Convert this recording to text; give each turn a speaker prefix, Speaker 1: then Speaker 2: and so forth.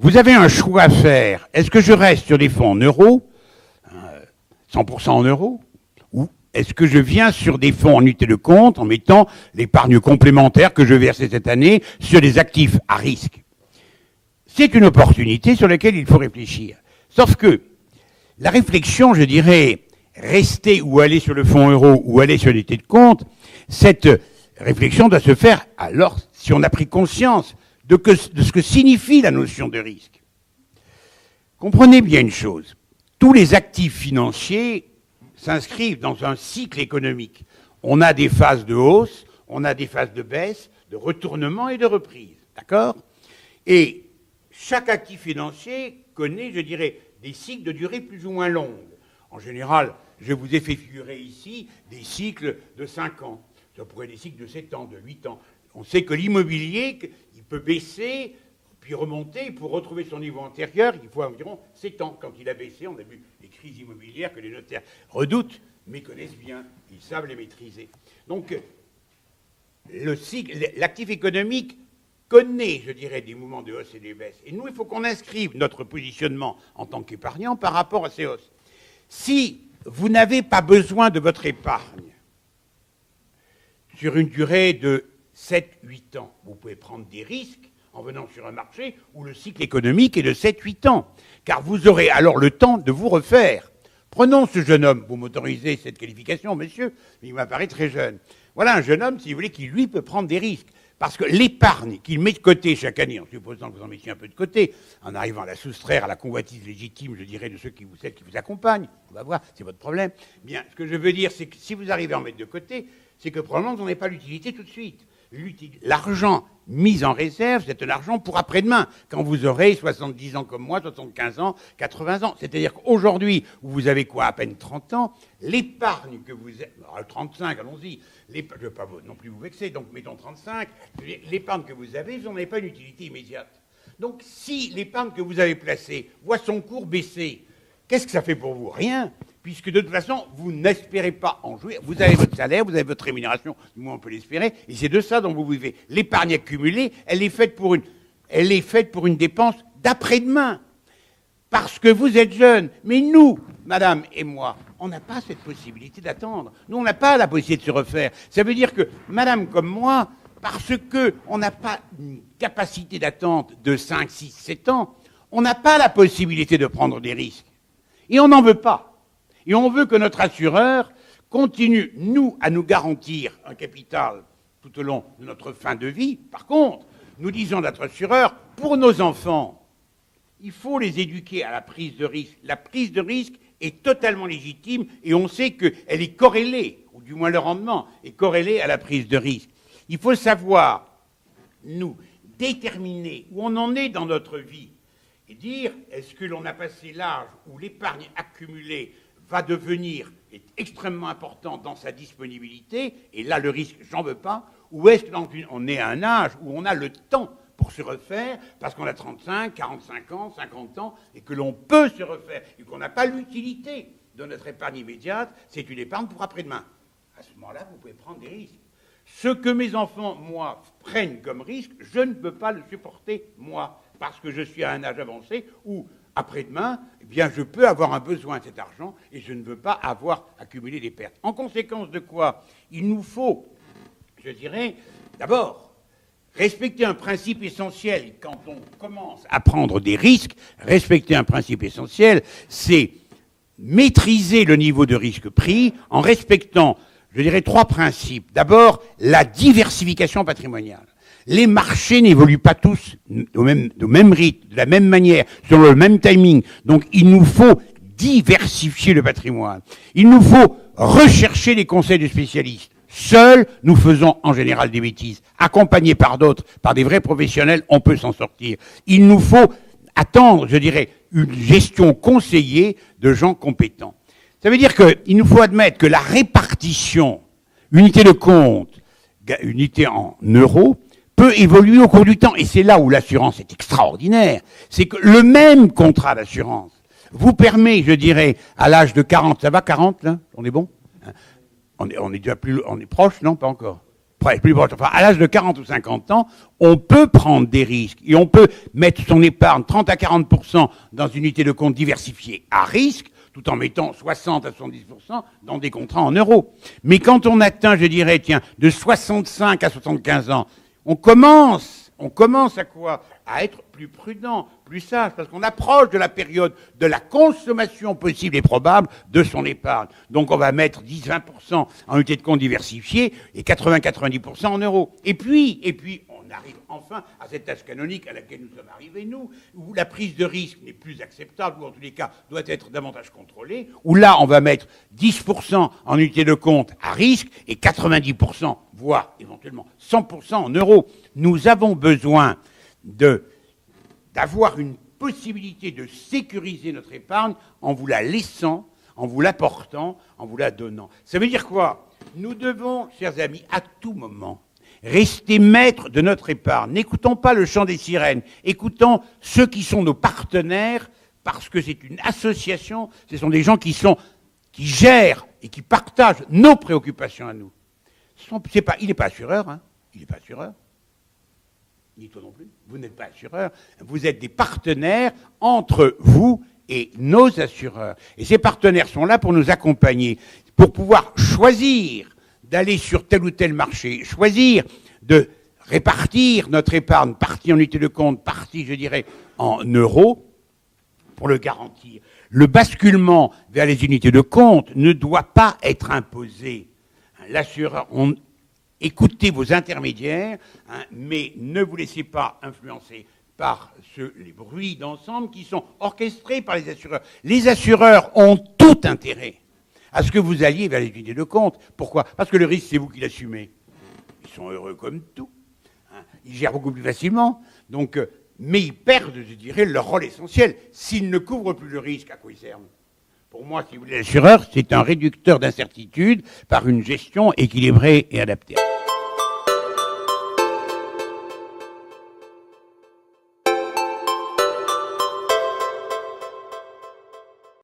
Speaker 1: vous avez un choix à faire. Est-ce que je reste sur des fonds en euros, 100% en euros, ou est-ce que je viens sur des fonds en unité de compte en mettant l'épargne complémentaire que je versais cette année sur des actifs à risque? C'est une opportunité sur laquelle il faut réfléchir. Sauf que la réflexion, je dirais, rester ou aller sur le fonds euro ou aller sur l'unité de compte, cette réflexion doit se faire alors si on a pris conscience de ce que signifie la notion de risque. Comprenez bien une chose, tous les actifs financiers s'inscrivent dans un cycle économique. On a des phases de hausse, on a des phases de baisse, de retournement et de reprise. D'accord? Et chaque actif financier connaît, je dirais, des cycles de durée plus ou moins longue. En général, je vous ai fait figurer ici des cycles de 5 ans. Ça pourrait être des cycles de 7 ans, de 8 ans. On sait que l'immobilier, il peut baisser, puis remonter. Pour retrouver son niveau antérieur, il faut environ 7 ans. Quand il a baissé, on a vu les crises immobilières que les notaires redoutent, mais connaissent bien. Ils savent les maîtriser. Donc, le cycle, l'actif économique connaît, je dirais, des mouvements de hausse et de baisse. Et nous, il faut qu'on inscrive notre positionnement en tant qu'épargnant par rapport à ces hausses. Si vous n'avez pas besoin de votre épargne sur une durée de 7-8 ans, vous pouvez prendre des risques en venant sur un marché où le cycle économique est de 7-8 ans, car vous aurez alors le temps de vous refaire. Prenons ce jeune homme, vous m'autorisez cette qualification, monsieur, il m'apparaît très jeune. Voilà un jeune homme, si vous voulez, qui, lui, peut prendre des risques. Parce que l'épargne qu'il met de côté chaque année, en supposant que vous en mettiez un peu de côté, en arrivant à la soustraire à la convoitise légitime, je dirais, de ceux qui vous accompagnent, on va voir, c'est votre problème. Bien, ce que je veux dire, c'est que si vous arrivez à en mettre de côté, c'est que probablement vous n'en avez pas l'utilité tout de suite. L'argent mis en réserve, c'est un argent pour après-demain, quand vous aurez 70 ans comme moi, 75 ans, 80 ans. C'est-à-dire qu'aujourd'hui, où vous avez quoi, à peine 30 ans, l'épargne que vous avez, 35, allons-y, je ne veux pas non plus vous vexer, donc mettons 35, l'épargne que vous avez, vous n'en avez pas une utilité immédiate. Donc si l'épargne que vous avez placée voit son cours baisser, qu'est-ce que ça fait pour vous? Rien, puisque de toute façon, vous n'espérez pas en jouir. Vous avez votre salaire, vous avez votre rémunération, du moins on peut l'espérer, et c'est de ça dont vous vivez. L'épargne accumulée, elle est faite pour une dépense d'après-demain, parce que vous êtes jeune. Mais nous, madame et moi, on n'a pas cette possibilité d'attendre. Nous, on n'a pas la possibilité de se refaire. Ça veut dire que, madame comme moi, parce qu'on n'a pas une capacité d'attente de 5, 6, 7 ans, on n'a pas la possibilité de prendre des risques. Et on n'en veut pas. Et on veut que notre assureur continue, nous, à nous garantir un capital tout au long de notre fin de vie. Par contre, nous disons à notre assureur, pour nos enfants, il faut les éduquer à la prise de risque. La prise de risque est totalement légitime et on sait qu'elle est corrélée, ou du moins le rendement est corrélé à la prise de risque. Il faut savoir, nous, déterminer où on en est dans notre vie et dire, est-ce que l'on a passé l'âge où l'épargne accumulée va devenir extrêmement important dans sa disponibilité, et là le risque, j'en veux pas, ou est-ce qu'on est à un âge où on a le temps pour se refaire, parce qu'on a 35, 45 ans, 50 ans, et que l'on peut se refaire, et qu'on n'a pas l'utilité de notre épargne immédiate, c'est une épargne pour après-demain. À ce moment-là, vous pouvez prendre des risques. Ce que mes enfants, moi, prennent comme risque, je ne peux pas le supporter, moi, parce que je suis à un âge avancé où, après-demain, eh bien, je peux avoir un besoin de cet argent et je ne veux pas avoir accumulé des pertes. En conséquence de quoi, il nous faut, je dirais, d'abord, respecter un principe essentiel. Quand on commence à prendre des risques, respecter un principe essentiel, c'est maîtriser le niveau de risque pris en respectant, je dirais, 3 principes. D'abord, la diversification patrimoniale. Les marchés n'évoluent pas tous au même rythme, de la même manière, selon le même timing. Donc, il nous faut diversifier le patrimoine. Il nous faut rechercher les conseils de spécialistes. Seuls, nous faisons en général des bêtises. Accompagnés par d'autres, par des vrais professionnels, on peut s'en sortir. Il nous faut attendre, je dirais, une gestion conseillée de gens compétents. Ça veut dire qu'il nous faut admettre que la répartition, unité de compte, unité en euros, peut évoluer au cours du temps. Et c'est là où l'assurance est extraordinaire. C'est que le même contrat d'assurance vous permet, je dirais, à l'âge de 40, ça va 40 là? On est bon? On est déjà on est proche, non? Pas encore. plus proche, enfin, à l'âge de 40 ou 50 ans, on peut prendre des risques et on peut mettre son épargne 30 à 40% dans une unité de compte diversifiée à risque, tout en mettant 60 à 70% dans des contrats en euros. Mais quand on atteint, je dirais, tiens, de 65 à 75 ans, on commence à quoi? À être plus prudent, plus sage, parce qu'on approche de la période de la consommation possible et probable de son épargne. Donc on va mettre 10-20% en unité de compte diversifiée et 80-90% en euros. Et puis, on arrive enfin à cette tâche canonique à laquelle nous sommes arrivés, nous, où la prise de risque n'est plus acceptable, ou en tous les cas doit être davantage contrôlée, où là on va mettre 10% en unité de compte à risque et 90%, voire éventuellement 100% en euros. Nous avons besoin d'avoir une possibilité de sécuriser notre épargne en vous la laissant, en vous l'apportant, en vous la donnant. Ça veut dire quoi? Nous devons, chers amis, à tout moment, rester maîtres de notre épargne. N'écoutons pas le chant des sirènes, écoutons ceux qui sont nos partenaires, parce que c'est une association, ce sont des gens qui gèrent et qui partagent nos préoccupations à nous. Il n'est pas assureur, hein. Il n'est pas assureur. Ni toi non plus. Vous n'êtes pas assureur. Vous êtes des partenaires entre vous et nos assureurs. Et ces partenaires sont là pour nous accompagner, pour pouvoir choisir d'aller sur tel ou tel marché, choisir de répartir notre épargne, partie en unité de compte, partie, je dirais, en euros, pour le garantir. Le basculement vers les unités de compte ne doit pas être imposé. L'assureur, écoutez vos intermédiaires, hein, mais ne vous laissez pas influencer par les bruits d'ensemble qui sont orchestrés par les assureurs. Les assureurs ont tout intérêt à ce que vous alliez vers les unités de compte. Pourquoi? Parce que le risque, c'est vous qui l'assumez. Ils sont heureux comme tout. Hein. Ils gèrent beaucoup plus facilement. Donc, mais ils perdent, je dirais, leur rôle essentiel. S'ils ne couvrent plus le risque, à quoi ils servent? Pour moi, si vous voulez, l'assureur, c'est un réducteur d'incertitude par une gestion équilibrée et adaptée.